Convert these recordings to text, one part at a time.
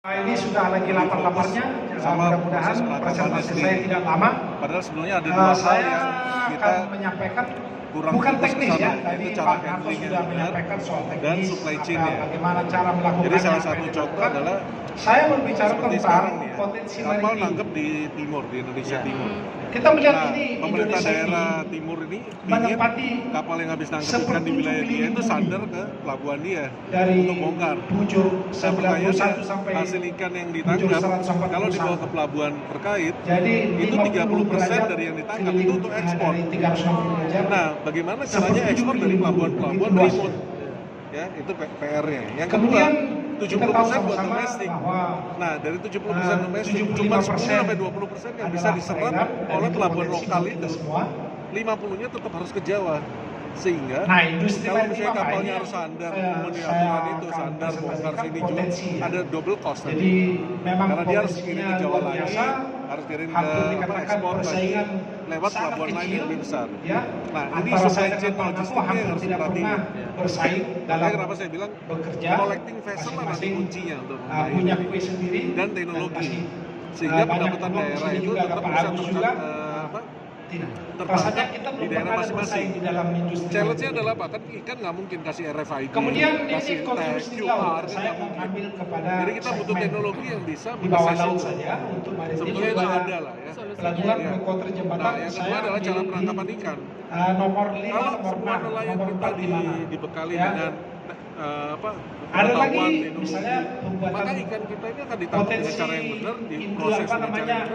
Ini sudah lagi lapar-laparnya, mudah-mudahan presentasi saya tidak lama. Padahal sebelumnya ada dua hal yang kita akan menyampaikan kurang bukan fokus teknis ke ya, sana, tadi yaitu cara Pak Narto handling yang sudah benar menyampaikan soal dan teknis, supply chain-nya. bagaimana cara melakukan. Jadi salah satu contoh adalah saya berbicara seperti tentang sekarang nih ya, potensi kapal maritim. nanggap di timur, di Indonesia Timur. Kita melihat Nah, ini pemerintah Indonesia daerah ini timur ini menempati ingin kapal yang habis nangkep ikan di wilayah dia itu sandar ke pelabuhan dia dari untuk bongkar. bujur Nah, pertanyaannya 91 sampai hasil ikan yang bujur ditangkap 141. kalau dibawa ke pelabuhan terkait Jadi itu 30% dari yang ditangkap itu untuk ekspor. Dari 360 derajat. Nah, bagaimana caranya ekspor dari pelabuhan-pelabuhan remote? Ya, itu PR-nya. Yang kedua, Kemudian 70% buat sama-sama domestik. bahwa Nah, dari 70% domestik, cuma 10-20% yang bisa diserap oleh pelabuhan lokal itu. 50-nya tetap harus ke Jawa. Sehingga kalau misalnya kapalnya harus sandar, kemudian aturan itu sandar, bongkar sini juga, ada double cost jadi nanti. memang Karena dia harus kirim ke Jawa lagi, biasa, harus kirim hampir ke dikatakan ekspor lagi, persaingan lewat sangat pelabuhan lain kecil, yang lebih besar. Ya, Nah, ini antara supply saya chain dengan Pak Narto logistiknya yang hampir harus tidak pernah diperhatikan. bersaing dalam Makanya kenapa saya bilang bekerja, collecting vessel lah nanti masing-masing kuncinya untuk punya kue sendiri dan teknologi. masih, Sehingga banyak pendapatan peluang. daerah Di sini itu juga ada tetap Pak bisa Agus juga. Tidak. Rasanya kita di belum daerah pernah ada masing-masing. bersaing di dalam industri. Challenge-nya adalah apa? Kan ikan nggak mungkin kasih RFID, Kemudian kasih ini tag, konstruksi QR, laut, kan saya nggak mungkin. mengambil kepada Jadi kita butuh segmen teknologi yang bisa di bawah mengakses laut itu. saja untuk maritim. Sebetulnya itu supaya ada lah ya. pelabuhan Iya. berkonter jembatan. Nah, yang kedua adalah cara penangkapan ikan. Nomor 5, Kalau nomor semua 6, nelayan nomor kita 4 di mana? dibekali Ya. dengan Ada lagi pengetahuan, teknologi, misalnya pembuatan maka ikan kita ini akan ditangkap dengan potensi cara yang benar, diproses dengan cara yang benar,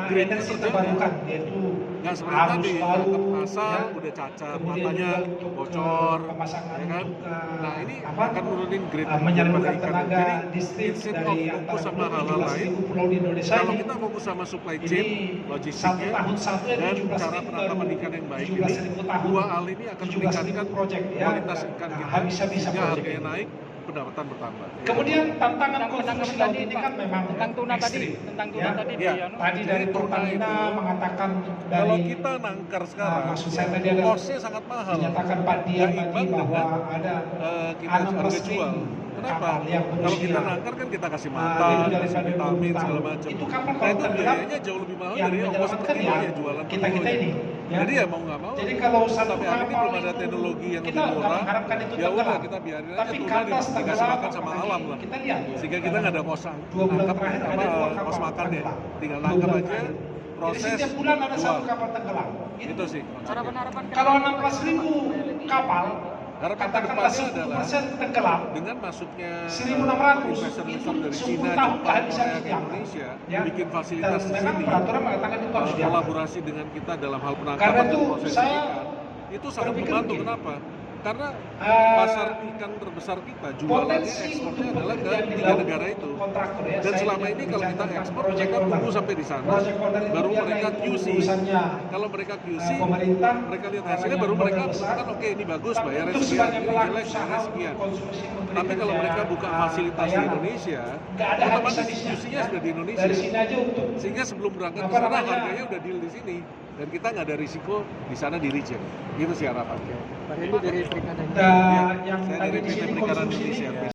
grade-nya energi terjaga. terbarukan, yaitu Nggak seperti arus tadi, laut, tangkap asal, ya. udah cacat, Kemudian matanya juga untuk, bocor, pemasangan ya kan? untuk, Nah ini apa? akan nurunin grade Menyalurkan daripada ikan. tenaga Jadi listrik instead of dari fokus antara sama hal-hal lain, 17.000 pulau di Indonesia kalau ini, kita fokus sama supply ini chain, satu logistiknya, tahun satu ya, dan 17.000 cara penangkapan baru ikan yang baik 17.000 ini, tahun, dua hal ini akan 17.000 meningkatkan project, ya. kualitas ikan Nah, kita, bisa sehingga project harganya ini. naik, pendapatan bertambah. Kemudian tantangan Tentang konstruksi tadi, laut ini kan memang tentang tuna tadi, ekstrim, tentang tuna ya. tadi Ya. dia, Tadi dari Jadi tuna Pertamina itu, mengatakan Kalau dari kita nangkar sekarang, maksud saya tadi ada cost-nya sangat mahal. dinyatakan Pak Dian Nggak tadi imbang bahwa dengan, ada kita 16 harga ribu jual. Kenapa? kapal yang Kalau kita berusia nangkar kan kita kasih itu makan, dari kasih pada vitamin 20 segala tahun. macam. Itu kapal Nah kalau itu tenggelam biayanya jauh lebih mahal yang dari ongkos per menyelamatkan kilonya jualan per kita kilonya. ini. Ya. Jadi ya mau nggak mau. Jadi kalau satu sampai hari ini kapal belum ada itu teknologi yang kita lebih nggak murah. mengharapkan itu Ya udah tenggelam. kita biarin aja Tapi tuna kandas dikasih tenggelam, makan sama apalagi alam lah. kita lihat. Sehingga kita nggak ada kos 2 bulan nangkap terakhir ada 2 kapal kos makan deh. tenggelam. Tinggal 2 nangkap bulan aja. terakhir. Jadi Proses setiap bulan ada jual. 1 kapal tenggelam. Itu sih. konsepnya. harapan-harapan Kalau 16.000 kapal, Harapan katakanlah kedepannya adalah 10% tenggelam, dengan masuknya 1.600 investor-investor dari 10 Cina, tahun Jepang, bisa Korea ke diangkat. Indonesia, Ya. bikin fasilitas Dan di memang sini, peraturan mengatakan itu harus diangkat. kolaborasi dengan kita dalam hal Karena penangkapan dan itu proses saya ikan, itu sangat berpikir membantu. begini. Kenapa? Karena Eh, pasar ikan terbesar kita, jualannya potensi ekspornya untuk adalah ke pekerjaan di 3 laut negara itu. kontraktor ya. Dan Saya selama tidak ini kalau berbicara kita tentang ekspor, project mereka owner. tunggu sampai di sana, Project owner itu baru biarlah mereka itu QC. urusannya Kalau mereka QC, pemerintah, mereka lihat orang hasilnya, yang baru mereka besar. mengatakan oke ini bagus, Tapi bayarnya untuk sekian, sebagai ini pelaku jelek, usaha bayarnya untuk sekian. konsumsi memberi Tapi kalau kerja, mereka buka fasilitas di layanan, Indonesia, nggak ada otomatis habis-habisnya, QC-nya ya. sudah di Indonesia. Dari sini aja untuk Sehingga sebelum berangkat ke apa sana namanya, harganya udah deal di sini dan kita nggak ada risiko di sana di reject. Gitu sih harapannya. Pak Hendi dari Perikanan. yang Saya tadi dari di PT sini Perikanan konsumsi ini Indonesia.